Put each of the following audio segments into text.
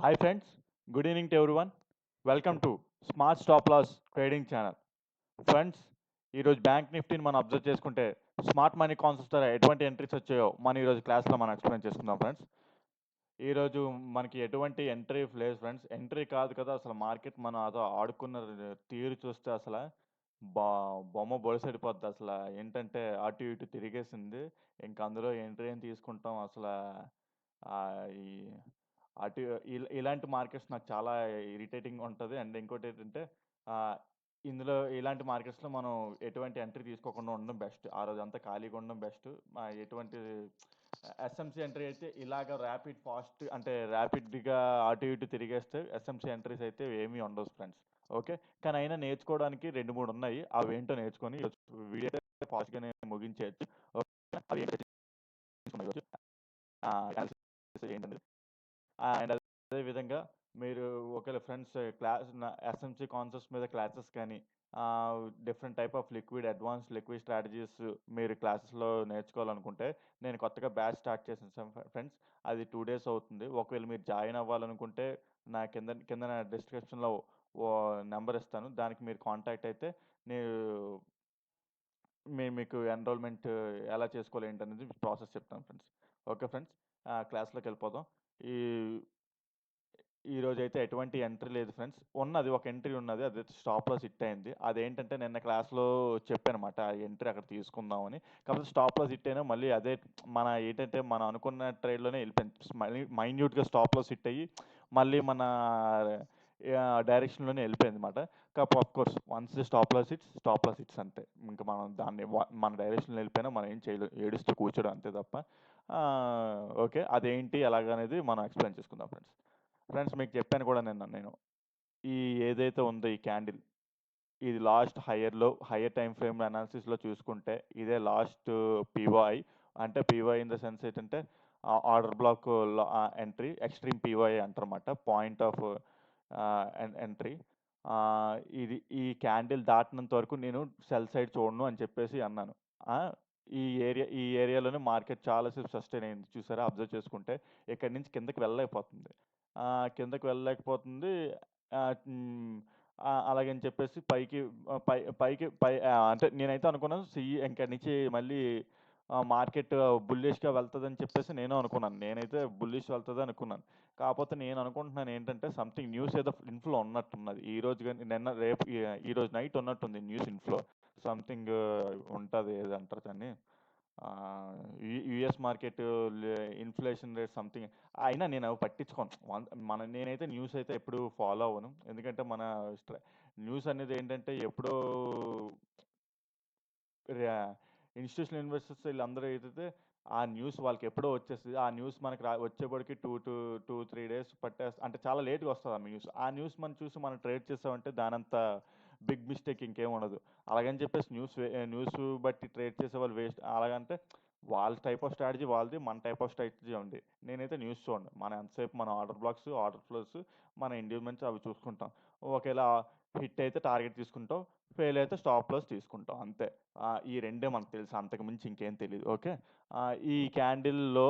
Hi friends, good evening to everyone. Welcome to smart stop loss trading channel. Friends, ఈరోజు bank నిఫ్టీని మనం observe చేసుకుంటే smart money concepts ద్వారా ఎటువంటి entries వచ్చాయో మనం ఈరోజు క్లాస్లో మనం ఎక్స్ప్లెయిన్ చేసుకుందాం ఫ్రెండ్స్. ఈరోజు మనకి ఎటువంటి ఎంట్రీ లేదు ఫ్రెండ్స్. ఎంట్రీ కాదు కదా, అసలు మార్కెట్ మనం అదో ఆడుకున్న తీరు చూస్తే అసలు బా బొమ్మ బొడిసెడిపోద్ది అసలు. ఏంటంటే అటు ఇటు తిరిగేసింది. ఇంక అందులో ఎంట్రీ ఏం తీసుకుంటాం అసలు. ఈ అటు ఇలాంటి మార్కెట్స్ నాకు చాలా ఇరిటేటింగ్ ఉంటది. అండ్ ఇంకోటేంటంటే ఆహ్, ఇందులో ఇలాంటి మార్కెట్స్‌లో మనం ఎటువంటి ఎంట్రీ తీసుకోకుండా ఉండడం బెస్ట్. ఆ రోజంతా ఖాళీగా ఉండడం బెస్ట్. ఎటువంటి ఎస్ఎంసీ ఎంట్రీ అయితే ఇలాగ ఫాస్ట్ అంటే ర్యాపిడ్‌గా అటు ఇటు తిరిగేస్తే ఎస్ఎంసీ ఎంట్రీస్ అయితే ఏమీ ఉండవు ఫ్రెండ్స్. ఓకే. కానీ అయినా నేర్చుకోవడానికి 2, 3 ఉన్నాయి. అవేంటో నేర్చుకొని ఈరోజు వీడియో అయితే ఫాస్ట్‌గానే ముగించేయొచ్చు. ఓకేనా? అవి ఏంటో తెలుసుకుందాం ఈరోజు. అనాలిసిస్ ఏంటనేది. అండ్ అదే విధంగా మీరు ఒకవేళ ఫ్రెండ్స్ ఎస్ఎంసి కాన్సెప్ట్స్ మీద క్లాసెస్ కానీ different type of advance liquid strategies మీరు క్లాసెస్లో నేర్చుకోవాలనుకుంటే నేను కొత్తగా బ్యాచ్ స్టార్ట్ చేసాను ఫ్రెండ్స్. అది 2 days అవుతుంది. ఒకవేళ మీరు జాయిన్ అవ్వాలనుకుంటే నా కింద నా డిస్క్రిప్షన్లో ఓ నెంబర్ ఇస్తాను. దానికి మీరు కాంటాక్ట్ అయితే నేను మీకు ఎన్రోల్మెంట్ ఎలా చేసుకోవాలి ఏంటనేది ప్రాసెస్ చెప్తాను ఫ్రెండ్స్. ఓకే ఫ్రెండ్స్, క్లాస్లోకి వెళ్ళిపోదాం. ఈ ఈరోజైతే ఎటువంటి ఎంట్రీ లేదు ఫ్రెండ్స్. ఉన్నది ఒక ఎంట్రీ ఉన్నది. అదైతే స్టాప్ లాస్ హిట్ అయింది. అదేంటంటే నిన్న క్లాస్‌లో చెప్పానమాట. ఆ ఎంట్రీ అక్కడ తీసుకుందామని. కాకపోతే స్టాప్ లాస్ హిట్ అయినా మళ్ళీ అదే మనం అనుకున్న ట్రేడ్‌లోనే ఎళ్ళిపోయింది. మళ్ళీ మైన్యూట్‌గా స్టాప్ లాస్ హిట్ అయ్యి మళ్ళీ మన డైరెక్షన్‌లోనే ఎళ్ళిపోయిందన్నమాట. Of course once stop loss hits అంతే. ఇంక మనం దాన్ని మన డైరెక్షన్‌లో ఎళ్ళిపోయినా మనం ఏం చేయలేం. ఏడుస్తూ కూర్చోడం అంతే తప్ప. ఓకే. అదేంటి ఎలాగనేది మనం ఎక్స్‌ప్లెయిన్ చేసుకుందాం ఫ్రెండ్స్. ఫ్రెండ్స్, మీకు చెప్పాను కూడా నిన్న నేను. ఈ ఏదైతే ఉందో ఈ క్యాండిల్, ఇది లాస్ట్ హైయర్ టైమ్ ఫ్రేమ్ అనాలిసిస్‌లో చూసుకుంటే ఇదే లాస్ట్ పీఓఐ. అంటే పీఓఐ ఇన్ ద సెన్స్ ఏంటంటే order block entry extreme POI అంటారన్నమాట. Point of entry. ఈ క్యాండిల్ దాటినంత వరకు నేను సెల్ సైడ్ చూడను అని చెప్పేసి అన్నాను. ఆ! ఈ ఏరియాలోనే మార్కెట్ చాలా సేపు సస్టైన్ అయింది. చూసారా అబ్జర్వ్ చేసుకుంటే ఇక్కడి నుంచి కిందకి వెళ్ళలేకపోతుంది. కిందకి వెళ్ళలేకపోతుంది. అలాగని చెప్పేసి పైకి ఆహ్, పై పైకి పై అంటే నేనైతే అనుకున్నాను ఇక్కడి నుంచి మళ్ళీ మార్కెట్ బుల్లిష్‌గా వెళ్తదని చెప్పేసి నేను అనుకున్నాను. నేనైతే బుల్లిష్ వెళ్తది అనుకున్నాను. కాపోతే నేను అనుకుంటున్నాను ఏంటంటే సంథింగ్ న్యూస్ ఏదో ఇన్‌ఫ్లో ఉన్నట్టున్నది. ఈరోజు గాని నిన్న రేపు ఈరోజు నైట్ ఉన్నట్టుంది న్యూస్ ఇన్‌ఫ్లో. సంథింగ్ ఉంటది ఏదంటారు దాన్ని? యూఎస్ మార్కెట్ లే ఇన్‌ఫ్లేషన్ రేట్ సంథింగ్. అయినా నేనవి పట్టించుకోను. నేనైతే న్యూస్ అయితే ఎప్పుడు ఫాలో అవ్వను. ఎందుకంటే మన స్ట్ర న్యూస్ అనేది ఏంటంటే ఎప్పుడో ర్యా ఇన్‌స్టిట్యూషనల్ ఇన్వెస్టర్స్ ఈళ్ళందరూ ఏదైతే ఆ న్యూస్ వాళ్ళకెప్పుడో వచ్చేస్తది. ఆ న్యూస్ మనకు వచ్చేప్పటికి 3 డేస్ అంటే చాలా లేట్‌గా వస్తది ఆ న్యూస్. ఆ న్యూస్ మనం చూసి మనం ట్రేడ్ చేసామంటే దానంత బిగ్ మిస్టేక్ ఇంకేం ఉండదు. అలాగని చెప్పేసి న్యూస్ బట్టి ట్రేడ్ చేసేవాళ్ళు వేస్ట్. అలాగంటే వాళ్ళ టైప్ ఆఫ్ స్ట్రాటజీ వాళ్ళది. మన టైప్ ఆఫ్ స్ట్రాటజీ ఉంది. నేనైతే న్యూస్ చూడను. మనం ఎంతసేపు మన ఆర్డర్ బ్లాక్స్, ఆర్డర్ ఫ్లోస్, మన ఇండివిడ్యువల్స్ అవి చూసుకుంటాం. ఒకేళ హిట్ అయితే టార్గెట్ తీసుకుంటాం. ఫెయిల్ అయితే స్టాప్ లాస్ తీసుకుంటాం అంతే. ఈ రెండే మనకు తెలుసు. అంతకు మించి ఇంకేం తెలీదు. ఓకే. ఈ క్యాండిల్‌లో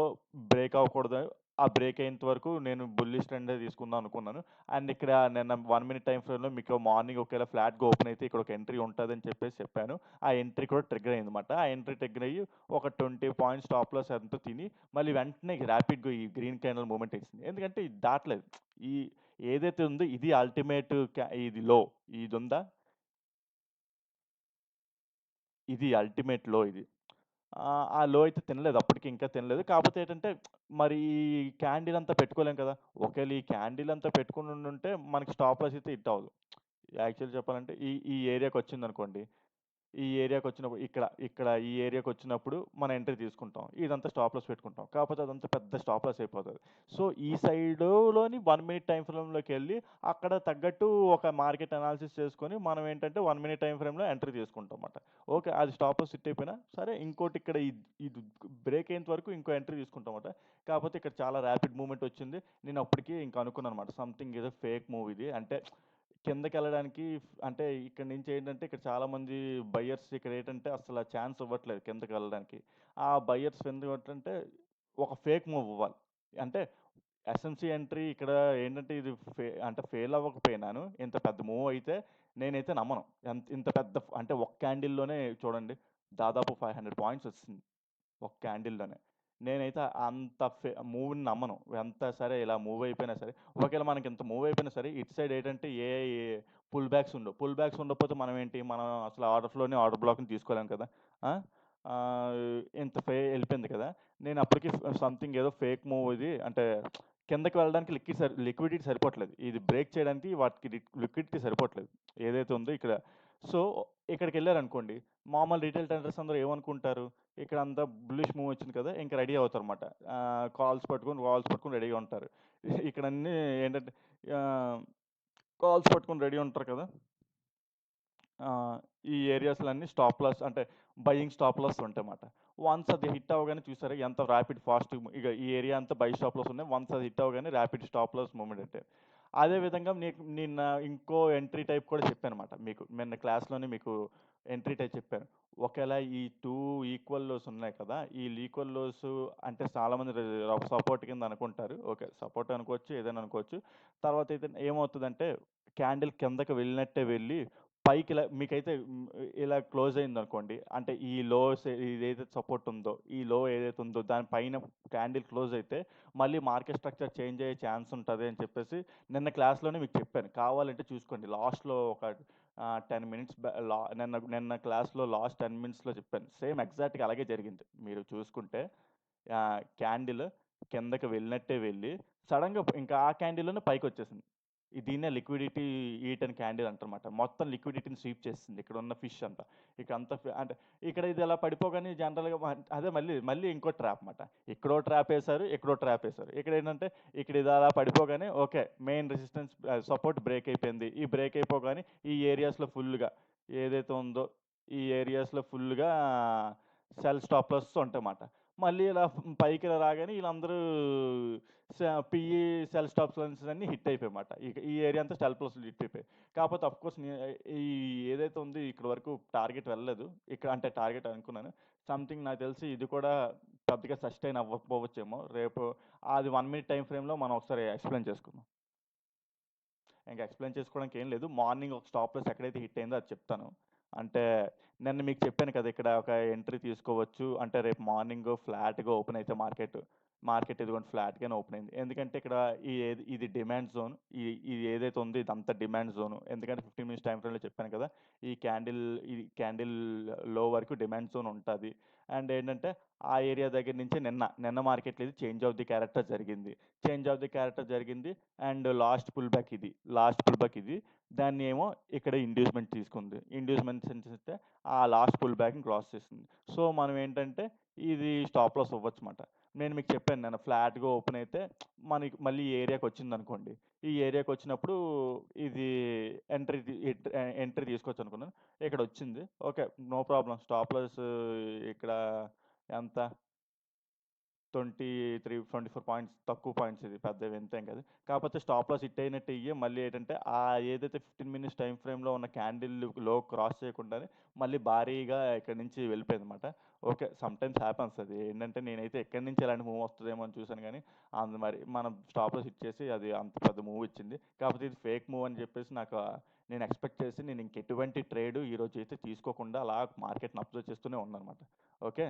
బ్రేక్ అవ్వకూడదు. ఆ బ్రేక్ అయ్యేంత వరకు నేను బుల్లిష్ ట్రెండే తీసుకుందాం అనుకున్నాను. అండ్ ఇక్కడ నిన్న 1 మినిట్ టైమ్ ఫ్రేమ్‌లో మీకు మార్నింగ్ ఒకేళ ఫ్లాట్‌గా ఓపెన్ అయితే ఇక్కడ ఒక ఎంట్రీ ఉంటదని చెప్పేసి చెప్పాను. ఆ ఎంట్రీ కూడా ట్రిగ్గర్ అయిందన్నమాట. ఆ ఎంట్రీ ట్రిగ్గర్ అయ్యి ఒక 20 పాయింట్స్ స్టాప్ లాస్ ఎంతో తిని మళ్ళీ వెంటనే ర్యాపిడ్‌గా ఈ గ్రీన్ క్యాండిల్ మూవ్‌మెంట్ ఇచ్చింది. ఎందుకంటే ఇది దాటలేదు. ఈ ఏదైతే ఉందో ఇది అల్టిమేట్ ఇది లో. ఇదుందా? ఇది అల్టిమేట్ లో ఇది. ఆ లో అయితే తినలేదు. అప్పటికి ఇంకా తినలేదు. కాపోతే ఏంటంటే మరి ఈ క్యాండిల్ అంతా పెట్టుకోలేం కదా! ఒకేళ ఈ క్యాండిల్ అంతా పెట్టుకొని ఉండుంటే మనకి స్టాప్ లాస్ అయితే హిట్ అవ్వదు. యాక్చువల్లీ చెప్పాలంటే ఈ ఈ ఏరియాకొచ్చిందనుకోండి. ఈ ఏరియాకొచ్చినప్పుడు ఇక్కడ ఈ ఏరియాకొచ్చినప్పుడు మనం ఎంట్రీ తీసుకుంటాం. ఇదంతా స్టాప్ లాస్ పెట్టుకుంటాం. కాపోతే అదంతా పెద్ద స్టాప్ లాస్ అయిపోతది. సో, ఈ సైడులోని 1 మినిట్ టైమ్ ఫ్రేమ్‌లోకెళ్ళి అక్కడ తగ్గట్టు ఒక మార్కెట్ అనాలిసిస్ చేసుకొని మనం ఏంటంటే 1 మినిట్ టైమ్ ఫ్రేమ్‌లో ఎంట్రీ తీసుకుంటాం మాట. ఓకే. అది స్టాప్ లాస్ హిట్ అయిపోయినా సరే ఇంకోటి ఇక్కడ ఇది బ్రేక్ అయ్యేంత వరకు ఇంకో ఎంట్రీ తీసుకుంటాం మాట. కాపోతే ఇక్కడ చాలా ర్యాపిడ్ మూవ్‌మెంట్ వచ్చింది. నేను అప్పటికి ఇంక అనుకున్నానన్నమాట. సంథింగ్ ఏదో ఫేక్ మూవ్ ఇది. అంటే కిందకెళ్ళడానికి అంటే ఇక్కడి నుంచి ఏంటంటే ఇక్కడ చాలామంది బయర్స్ ఇక్కడ ఏంటంటే అసల ఛాన్స్ ఇవ్వట్లేదు కిందకి వెళ్ళడానికి. ఆ బయర్స్ ఎందుకంటే ఒక ఫేక్ మూవ్ ఇవ్వాలి. అంటే ఎస్ఎంసీ ఎంట్రీ ఇక్కడ ఏంటంటే ఇది అంటే ఫెయిల్ అవ్వకపోయినాను ఇంత పెద్ద మూవ్ అయితే నేనైతే నమ్మను. ఇంత పెద్ద అంటే ఒక క్యాండిల్‌లోనే చూడండి దాదాపు 500 పాయింట్స్ వచ్చింది. ఒక క్యాండిల్‌లోనే. నేనైతే అంత మూవ్‌ని నమ్మను. ఎంత సరే ఇలా మూవ్ అయిపోయినా సరే, ఒకవేళ మనకింత మూవ్ అయిపోయినా సరే, ఇటు సైడ్ ఏంటంటే పుల్ బ్యాక్స్ ఉండవు. పుల్ బ్యాక్స్ ఉండకపోతే మనం ఏంటి, మనం అసలు ఆర్డర్ ఫ్లోని, ఆర్డర్ బ్లాక్‌ని తీసుకోలేం కదా! ఆ! ఇంత ఎళ్ళిపోయింది కదా! నేను అప్పటికి సంథింగ్ ఏదో ఫేక్ మూవ్ ఇది అంటే కిందకి వెళ్ళడానికి లిక్విడిటీ సరిపోవట్లేదు. ఇది బ్రేక్ చేయడానికి వాటికి లిక్విడిటీ సరిపోవట్లేదు. ఏదైతే ఉందో ఇక్కడ. సో, ఇక్కడికెళ్లారనుకోండి, మామూలు రిటైల్ ట్రేడర్స్ అందరూ ఏమనుకుంటారు, ఇక్కడంతా బుల్లిష్ మూవ్ వచ్చింది కదా! ఇంక రెడీ అవుతారన్నమాట. కాల్స్ పట్టుకొని రెడీగా ఉంటారు. ఇక్కడన్నీ ఏంటంటే ఆహ్, కాల్స్ పట్టుకొని రెడీ ఉంటారు కదా! ఈ ఏరియాస్‌లో అన్నీ స్టాప్ లాస్ అంటే బయింగ్ స్టాప్ లాస్ ఉంటాయన్నమాట. వన్స్ అది హిట్ అవ్వగానే చూసారా ఎంత ర్యాపిడ్ ఫాస్ట్ ఇక ఈ ఏరియా అంతా బై స్టాప్ లాస్ ఉన్నాయి. వన్స్ అది హిట్ అవ్వగానే ర్యాపిడ్ స్టాప్ లాస్ మూవ్‌మెంట్ అంటే. అదే విధంగా నిన్న ఇంకో ఎంట్రీ టైప్ కూడా చెప్పానన్నమాట మీకు. నిన్న క్లాస్‌లోనే మీకు ఎంట్రీ టైప్ చెప్పాను. ఒకేళ ఈ 2 ఈక్వల్ లోస్ ఉన్నాయి కదా! ఈ ఈక్వల్ లోస్ అంటే చాలామంది సపోర్ట్ కింద అనుకుంటారు. ఓకే. సపోర్ట్ అనుకోవచ్చు, ఏదైనా అనుకోవచ్చు. తర్వాత అయితే ఏమవుతదంటే క్యాండిల్ కిందకి వెళ్ళినట్టే వెళ్ళి పైకి ఇలా మీకైతే ఇలా క్లోజ్ అయిందనుకోండి. అంటే ఈ లోస్ ఇదైతే సపోర్ట్ ఉందో, ఈ లో ఏదైతే ఉందో దాని పైన క్యాండిల్ క్లోజ్ అయితే మళ్ళీ మార్కెట్ స్ట్రక్చర్ చేంజ్ అయ్యే ఛాన్స్ ఉంటది అని చెప్పేసి నిన్న క్లాస్‌లోనే మీకు చెప్పాను. కావాలంటే చూసుకోండి. లాస్ట్‌లో ఒక 10 మినిట్స్ నిన్న నిన్న క్లాస్‌లో లాస్ట్ 10 మినిట్స్‌లో చెప్పాను. సేమ్ ఎగ్జాక్ట్‌గా అలాగే జరిగింది. మీరు చూసుకుంటే క్యాండిల్ కిందకి వెళ్ళినట్టే వెళ్ళి సడెన్‌గా ఇంకా ఆ క్యాండిల్‌లోనే పైకొచ్చేసింది. దీన్నే లిక్విడిటీ ఈట్ అని క్యాండిల్ అంటారన్నమాట. మొత్తం లిక్విడిటీని స్వీప్ చేసేసింది. ఇక్కడున్న ఫిష్ అంతా. ఇకంతా అంటే ఇక్కడ ఇది అలా పడిపోగానే జనరల్‌గా అదే మళ్ళీ ఇంకో ట్రాప్ మాట. ఇక్కడో ట్రాప్ ఏసారు, ఇక్కడో ట్రాప్ ఏసారు. ఇక్కడేంటంటే ఇక్కడ ఇది అలా పడిపోగానే okay. Main resistance support break అయిపోయింది. ఈ బ్రేక్ అయిపోగానే ఈ ఏరియాస్‌లో ఫుల్‌గా ఏదైతే ఉందో ఈ ఏరియాస్‌లో ఫుల్‌గా స్టాప్ లాసెస్ ఉంటాయన్నమాట. మళ్ళీ ఇలా పైకి ఇలా రాగానే ఈళ్ళందరూ స పిఈ స్టాప్ లాసెస్ అన్నీ హిట్ అయిపోయాయన్నమాట. ఇక ఈ ఏరియా అంతా స్టాప్ లాసెస్ హిట్ అయిపోయాయి. కాకపోతే ఆఫ్‌కోర్స్ ఈ ఏదైతే ఉందో ఇక్కడి వరకు టార్గెట్ వెళ్ళలేదు. ఇక్కడ అంటే టార్గెట్ అనుకున్నాను. సంథింగ్ నాకు తెలిసి ఇది కూడా పెద్దగా సస్టైన్ అవ్వకపోవచ్చేమో. రేపు అది 1 మినిట్ టైమ్ ఫ్రేమ్‌లో మనం ఒకసారి ఎక్స్‌ప్లెయిన్ చేసుకుందాం. ఇంక ఎక్స్‌ప్లెయిన్ చేసుకోవడానికి ఏం లేదు. మార్నింగ్ ఒక స్టాప్ లాస్ ఎక్కడైతే హిట్ అయిందో అది చెప్తాను. అంటే నిన్న మీకు చెప్పాను కదా! ఇక్కడ ఒక ఎంట్రీ తీసుకోవచ్చు. అంటే రేపు మార్నింగ్ ఫ్లాట్‌గా ఓపెన్ అయితే మార్కెట్ ఇదిగోండి ఫ్లాట్‌గానే ఓపెన్ అయింది. ఎందుకంటే ఇక్కడ ఇది డిమాండ్ జోన్. ఇది ఏదైతే ఉందో ఇదంతా డిమాండ్ జోన్. ఎందుకంటే 15 మినిట్స్ టైమ్ ఫ్రేమ్‌లో చెప్పాను కదా! ఈ క్యాండిల్ ఈ క్యాండిల్ లో వరకు డిమాండ్ జోన్ ఉంటది. అండ్ ఏంటంటే ఆ ఏరియా దగ్గర నుంచి నిన్న మార్కెట్‌లో ఇది చేంజ్ ఆఫ్ ది క్యారెక్టర్ జరిగింది. చేంజ్ ఆఫ్ ది క్యారెక్టర్ జరిగింది. అండ్ లాస్ట్ పుల్ బ్యాక్ ఇది. దాన్నేమో ఇక్కడ ఇండ్యూస్‌మెంట్ తీసుకుంది. ఇండ్యూస్‌మెంట్ సెన్స్ ఇస్తే ఆ లాస్ట్ పుల్ బ్యాక్‌ని క్రాస్ చేసింది. సో, మనం ఏంటంటే ఇది స్టాప్ లాస్ అవ్వచ్చుమాట. నేను మీకు చెప్పాను నిన్న ఫ్లాట్‌గా ఓపెన్ అయితే మనకి మళ్ళీ ఈ ఏరియాకొచ్చిందనుకోండి. ఈ ఏరియాకొచ్చినప్పుడు ఇది ఎంట్రీ తీసుకోవచ్చనుకున్నాను. ఇక్కడొచ్చింది. Okay. No problem. Stop loss ఇక్కడ ఎంత 24 పాయింట్స్ తక్కువ పాయింట్స్ ఇది. పెద్ద వింతేం కాదు. కాకపోతే స్టాప్ లాస్ హిట్ అయినట్టు మళ్ళీ ఏంటంటే ఏదైతే 15 మినిట్స్ టైమ్ ఫ్రేమ్‌లో ఉన్న క్యాండిల్ లో క్రాస్ చేయకుండానే మళ్ళీ భారీగా ఇక్కడి నుంచి వెళ్ళిపోయిందన్నమాట. ఓకే. సమ్‌టైమ్స్ హ్యాపెన్స్ అది. ఏంటంటే నేనైతే ఎక్కడి నుంచి ఎలాంటి మూవ్ వస్తదేమో అని చూసాను గానీ, మరి మనం స్టాప్ లాస్ హిట్ చేసి అది అంత పెద్ద మూవ్ ఇచ్చింది. కాకపోతే ఇది ఫేక్ మూవ్ అని చెప్పేసి నేను ఎక్స్‌పెక్ట్ చేసి నేను ఇంకెటువంటి ట్రేడ్ ఈరోజైతే తీసుకోకుండా అలా మార్కెట్‌ని అబ్జర్వ్ చేస్తూనే ఉన్నానన్నమాట. ఓకే.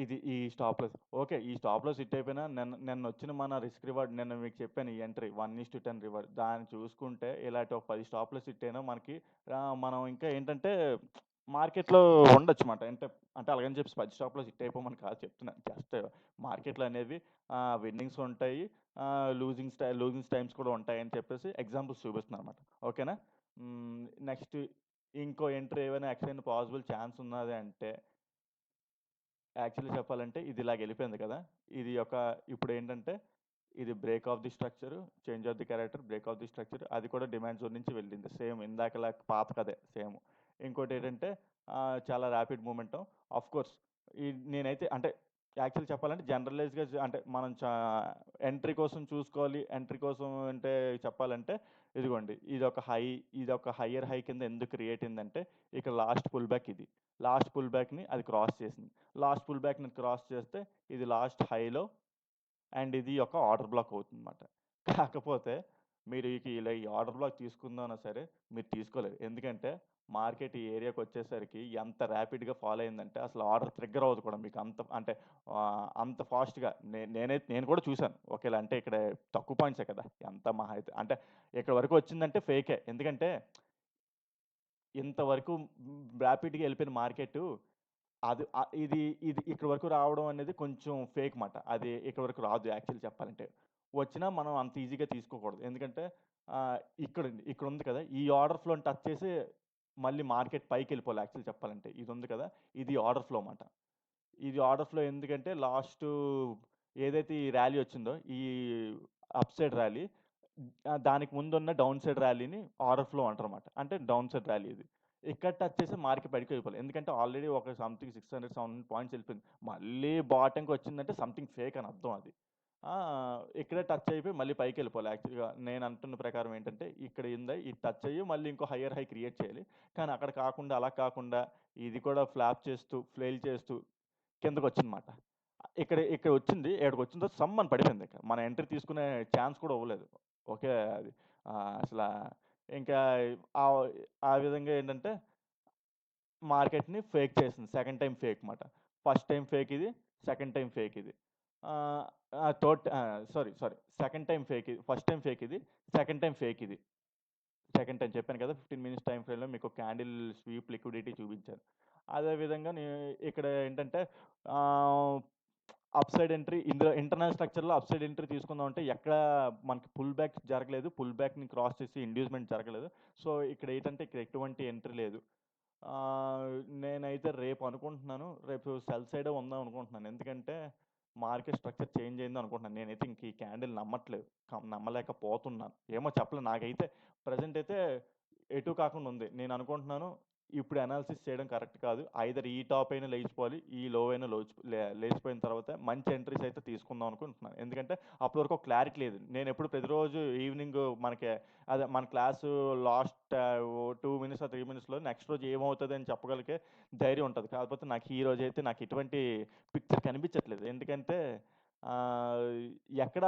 ఇది ఈ స్టాప్ లాస్. ఓకే. ఈ స్టాప్ లాస్ హిట్ అయిపోయినా నిన్నొచ్చిన మన రిస్క్ రివార్డ్ నిన్న మీకు చెప్పాను ఈ ఎంట్రీ 1:10 రివార్డ్. దాన్ని చూసుకుంటే ఇలాంటి ఒక 10 స్టాప్ లాస్ హిట్ అయినా మనకి మనం ఇంకా ఏంటంటే మార్కెట్‌లో ఉండొచ్చుమాట. అంటే అలాగని చెప్పి 10 స్టాప్ లాస్ హిట్ అయిపోమని కాదు చెప్తున్నాను. జస్ట్ మార్కెట్‌లో అనేవి విన్నింగ్స్ ఉంటాయి. లూజింగ్స్ టైమ్స్ కూడా ఉంటాయని చెప్పేసి ఎగ్జాంపుల్స్ చూపిస్తున్నానన్నమాట. ఓకేనా? నెక్స్ట్ ఇంకో ఎంట్రీ ఏమైనా ఎక్స్‌టెండ్ పాసిబుల్ ఛాన్స్ ఉన్నది అంటే యాక్చువల్లీ చెప్పాలంటే ఇది ఇలాగెళ్ళిపోయింది కదా! ఇప్పుడేంటంటే ఇది break of the structure, change of the character, break of the structure అది కూడా డిమాండ్ జోన్ నుంచి వెళ్ళింది. సేమ్ ఇందాకలా పాత కథే సేమ్. ఇంకోటేంటంటే చాలా ర్యాపిడ్ మూవ్‌మెంటం. ఆఫ్‌కోర్స్ నేనైతే అంటే యాక్చువల్లీ చెప్పాలంటే జనరలైజ్‌గా అంటే మనం ఎంట్రీ కోసం అంటే చెప్పాలంటే ఇదిగోండి ఇదొక హైయర్ హై కింద ఎందుకు క్రియేట్ అయిందంటే ఇక్కడ లాస్ట్ పుల్ బ్యాక్ ఇది. లాస్ట్ పుల్ బ్యాక్‌ని అది క్రాస్ చేసింది. లాస్ట్ పుల్ బ్యాక్‌ని క్రాస్ చేస్తే ఇది లాస్ట్ హైలో అండ్ ఇది ఒక ఆర్డర్ బ్లాక్ అవుతుందన్నమాట. కాకపోతే మీరు ఇలా ఈ ఆర్డర్ బ్లాక్ తీసుకుందామన్నా సరే మీరు తీసుకోలేరు. ఎందుకంటే మార్కెట్ ఈ ఏరియాకొచ్చేసరికి ఎంత ర్యాపిడ్‌గా ఫాలో అయిందంటే అసలు ఆర్డర్ ట్రిగ్గర్ అవ్వదు కూడా మీకు అంత అంటే అంత ఫాస్ట్‌గా. నేను కూడా చూసాను. ఓకేలా అంటే ఇక్కడ తక్కువ పాయింట్సే కదా! ఎంత మహా అయితే అంటే ఇక్కడి వరకు వచ్చిందంటే ఫేకే. ఎందుకంటే ఇంతవరకు ర్యాపిడ్‌గా ఎళ్ళిపోయిన మార్కెటు అది ఇది ఇది ఇక్కడి వరకు రావడం అనేది కొంచెం ఫేక్ మాట. అది ఇక్కడి వరకు రాదు యాక్చువల్లీ చెప్పాలంటే. వచ్చినా మనం అంత ఈజీగా తీసుకోకూడదు. ఎందుకంటే ఇక్కడుంది కదా! ఈ ఆర్డర్ ఫ్లోని టచ్ చేసి మళ్ళీ మార్కెట్ పైకెళ్ళిపోవాలి యాక్చువల్లీ చెప్పాలంటే. ఇది ఉంది కదా! ఇది ఆర్డర్ ఫ్లో మాట. ఇది ఆర్డర్ ఫ్లో ఎందుకంటే ఏదైతే ఈ ర్యాలీ వచ్చిందో ఈ అప్ సైడ్ ర్యాలీ దానికి ముందున్న డౌన్ సైడ్ ర్యాలీని ఆర్డర్ ఫ్లో అంటారన్నమాట. అంటే డౌన్ సైడ్ ర్యాలీ ఇది. ఇక్కడ టచ్ చేసి మార్కెట్ పైకి వెళ్ళిపోవాలి. ఎందుకంటే ఆల్రెడీ ఒక సంథింగ్ 600, 700 పాయింట్స్ వెళ్ళిపోయింది. మళ్ళీ బాటమ్‌కి వచ్చిందంటే సంథింగ్ ఫేక్ అని అర్థం అది. ఇక్కడే టచ్ అయిపోయి మళ్ళీ పైకెళ్ళిపోవాలి యాక్చువల్‌గా. నేను అంటున్న ప్రకారం ఏంటంటే ఇక్కడ ఇది టచ్ అయ్యి మళ్ళీ ఇంకో హైయర్ హై క్రియేట్ చేయాలి. కానీ అక్కడ కాకుండా అలా కాకుండా ఇది కూడా ఫ్లాప్ చేస్తూ, ఫ్లెయిల్ చేస్తూ కిందకొచ్చిందన్నమాట. ఇక్కడ ఇక్కడ వచ్చింది. ఇక్కడికొచ్చిన తర్వాత సమ్మని పడిపోయిందిక. మన ఎంట్రీ తీసుకునే ఛాన్స్ కూడా ఇవ్వలేదు. ఓకే. అది అసలా ఇంకా ఆహ్, ఆ విధంగా ఏంటంటే మార్కెట్‌ని ఫేక్ చేసింది. సెకండ్ టైమ్ ఫేక్ మాట. ఫస్ట్ టైమ్ ఫేక్ ఇది. సెకండ్ టైమ్ ఫేక్ ఇది. ఆహ్, ఆహ్, సారీ. సెకండ్ టైమ్ ఫేక్ ఇది. ఫస్ట్ టైమ్ ఫేక్ ఇది. సెకండ్ టైమ్ ఫేక్ ఇది. సెకండ్ టైమ్ చెప్పాను కదా! 15 మినిట్స్ టైమ్ ఫ్రేమ్‌లో మీకు క్యాండిల్ స్వీప్ లిక్విడిటీ చూపించాను. అదే విధంగా ఇక్కడ ఏంటంటే ఆహ్, అప్ సైడ్ ఎంట్రీ ఇందులో ఇంటర్నల్ స్ట్రక్చర్‌లో అప్ సైడ్ ఎంట్రీ తీసుకుందామంటే ఎక్కడ మనకి పుల్ బ్యాక్ జరగలేదు. పుల్ బ్యాక్‌ని క్రాస్ చేసి ఇండ్యూస్‌మెంట్ జరగలేదు. సో, ఇక్కడ ఎటువంటి ఎంట్రీ లేదు. ఆహ్, నేనైతే రేపు అనుకుంటున్నాను. రేపు సెల్ సైడే ఉందాం అనుకుంటున్నాను. ఎందుకంటే మార్కెట్ స్ట్రక్చర్ చేంజ్ అయింది అనుకుంటున్నాను. నేనైతే ఇంక ఈ క్యాండిల్ నమ్మట్లేదు. నమ్మలేకపోతున్నాను. ఏమో చెప్పలేను. నాకైతే ప్రెజెంట్ అయితే ఎటు కాకుండా ఉంది. నేను అనుకుంటున్నాను ఇప్పుడు అనాలిసిస్ చేయడం కరెక్ట్ కాదు. ఐదర్ ఈ టాప్ అయినా లేచిపోవాలి. ఈ లో అయినా లేచిపోయిన తర్వాత మంచి ఎంట్రీస్ అయితే తీసుకుందాం అనుకుంటున్నాను. ఎందుకంటే అప్పటి వరకు ఒక క్లారిటీ లేదు. నేనెప్పుడు ప్రతిరోజు ఈవినింగ్ అదే మన క్లాసు లాస్ట్ 2 మినిట్స్ ఆర్ 3 మినిట్స్‌లో నెక్స్ట్ రోజు ఏమవుతదని చెప్పగలిగే ధైర్యం ఉంటది. కాకపోతే నాకు ఈ రోజైతే నాకు ఎటువంటి పిక్చర్ కనిపించట్లేదు. ఎందుకంటే ఆహ్, ఎక్కడ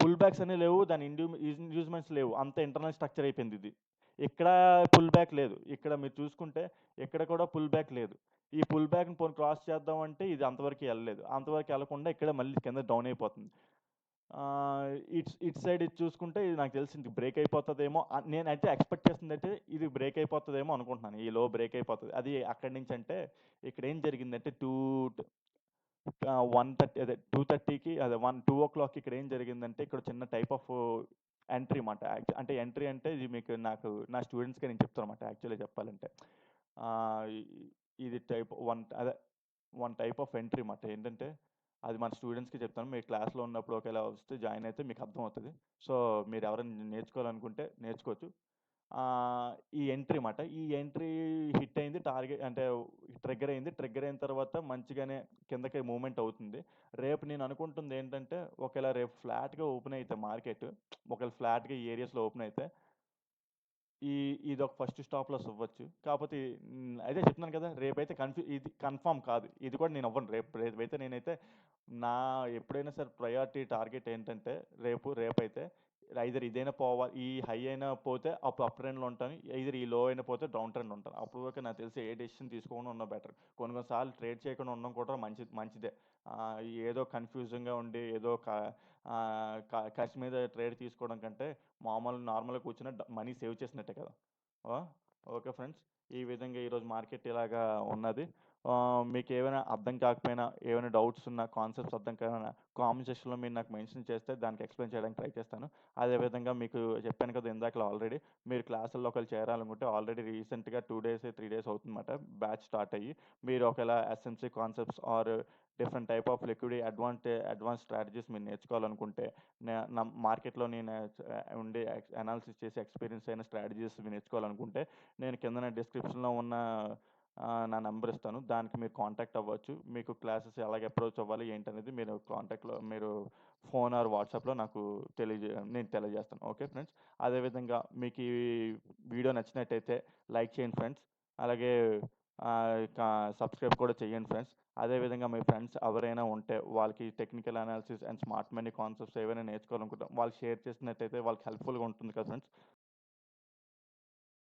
పుల్ బ్యాక్స్ అనేవి లేవు. దాని ఇండ్యూస్‌మెంట్స్ లేవు. అంతా ఇంటర్నల్ స్ట్రక్చర్ అయిపోయిందిది. ఇక్కడ పుల్ బ్యాక్ లేదు. ఇక్కడ మీరు చూసుకుంటే ఇక్కడ కూడా పుల్ బ్యాక్ లేదు. ఈ పుల్ బ్యాక్‌ని పోనీ క్రాస్ చేద్దామంటే ఇది అంతవరకు ఎళ్ళలేదు. అంతవరకు ఎళ్ళకుండా ఇక్కడ మళ్ళీ కింద డౌన్ అయిపోతుంది. ఇటు సైడ్ ఇది చూసుకుంటే ఇది నాకు తెలిసి ఇది బ్రేక్ అయిపోతదేమో నేనైతే ఎక్స్‌పెక్ట్ చేస్తుందయితే ఇది బ్రేక్ అయిపోతదేమో అనుకుంటున్నాను. ఈ లో బ్రేక్ అయిపోతది. అది అక్కడి నుంచి అంటే ఇక్కడేం జరిగిందంటే 1:30 అదే 2:30కి అదే 2:00 ఇక్కడ ఏం జరిగిందంటే ఇక్కడ చిన్న టైప్ ఆఫ్ ఎంట్రీ మాట. అంటే ఎంట్రీ అంటే ఇది నా స్టూడెంట్స్‌కే నేను చెప్తానన్నమాట యాక్చువల్‌గా చెప్పాలంటే. ఆహ్, ఇ ఇది type one type of entry మాట. ఏంటంటే అది మన స్టూడెంట్స్‌కి చెప్తాను. మీరు క్లాస్‌లో ఉన్నప్పుడు ఒకేలా వస్తే జాయిన్ అయితే మీకు అర్థమవుతది. సో, మీరెవరైనా నేర్చుకోవాలనుకుంటే నేర్చుకోవచ్చు. ఈ ఎంట్రీ మాట. ఈ ఎంట్రీ హిట్ అయింది. అంటే ట్రిగ్గర్ అయింది. ట్రిగ్గర్ అయిన తర్వాత మంచిగానే కిందకి మూవ్‌మెంట్ అవుతుంది. రేపు నేను అనుకుంటుంది ఏంటంటే, ఒకేళ రేపు ఫ్లాట్‌గా ఓపెన్ అయితే మార్కెట్ ఒకవేళ ఫ్లాట్‌గా ఈ ఏరియాస్‌లో ఓపెన్ అయితే ఈ ఇదొక ఫస్ట్ స్టాప్ లాస్ ఇవ్వచ్చు. కాపోతే అదే చెప్తున్నాను కదా! రేపైతే ఇది కన్ఫర్మ్ కాదు. ఇది కూడా నేను ఇవ్వను. రేపైతే నేనైతే నా ఎప్పుడైనా సరే ప్రయారిటీ టార్గెట్ ఏంటంటే రేపైతే ఐదర్ ఇదైనా పోవాలి. ఈ హై అయినా పోతే అప్పుడు అప్ ట్రెండ్‌లో ఉంటాను. ఐదర్ ఈ లో అయినా పోతే డౌన్ ట్రెండ్‌లో ఉంటాను. అప్పటి వరకు నాకు తెలిసి ఏ డెసిషన్ తీసుకోకుండా ఉండడం బెటర్. కొన్ని కొన్ని సార్లు ట్రేడ్ చేయకుండా ఉండడం కూడా మంచిదే. ఏదో కన్‌ఫ్యూజింగ్‌గా ఉండి ఏదో కసి మీద ట్రేడ్ తీసుకోవడం కంటే నార్మల్‌గా కూర్చొని మనీ సేవ్ చేసినట్టే కదా! ఆ! Okay friends. ఈ విధంగా ఈరోజు మార్కెట్ ఇలాగా ఉన్నది. మీకేమైనా అర్థం కాకపోయినా, ఏమైనా డౌట్స్ ఉన్నా, కాన్సెప్ట్స్ అర్థం కాకపోయినా కామెంట్ సెక్షన్‌లో మీరు నాకు మెన్షన్ చేస్తే దానికి ఎక్స్‌ప్లెయిన్ చేయడానికి ట్రై చేస్తాను. అదే విధంగా మీకు చెప్పాను కదా ఇందాకల ఆల్రెడీ మీరు క్లాసుల్లో ఒకవేళ చేరాలనుకుంటే ఆల్రెడీ రీసెంట్‌గా 2 డేస్, 3 డేస్ అవుతుందన్నమాట బ్యాచ్ స్టార్ట్ అయ్యి. మీరు ఒకవేళ SMC concepts or different type of liquidity advance strategies మీరు నేర్చుకోవాలనుకుంటే మార్కెట్‌లో నేను ఉండి అనాలిసిస్ చేసి ఎక్స్‌పీరియన్స్ అయిన స్ట్రాటజీస్ మీరు నేర్చుకోవాలనుకుంటే నేను కిందన డిస్క్రిప్షన్‌లో ఉన్న నా నంబర్ ఇస్తాను. దానికి మీరు కాంటాక్ట్ అవ్వచ్చు. మీకు క్లాసెస్ ఎలాగ అప్రోచ్ అవ్వాలి ఏంటనేది మీరు ఫోన్ ఆర్ వాట్సాప్‌లో నాకు నేను తెలియజేస్తాను. Okay friends. అదేవిధంగా మీకు ఈ వీడియో నచ్చినట్టయితే లైక్ చేయండి ఫ్రెండ్స్. అలాగే సబ్స్క్రైబ్ కూడా చేయండి ఫ్రెండ్స్. అదేవిధంగా మీ ఫ్రెండ్స్ ఎవరైనా ఉంటే వాళ్ళకి technical analysis and smart money concepts ఏవైనా నేర్చుకోవాలనుకుంటే వాళ్ళు షేర్ చేసినట్టయితే వాళ్ళకి హెల్ప్‌ఫుల్‌గా ఉంటుంది కదా ఫ్రెండ్స్.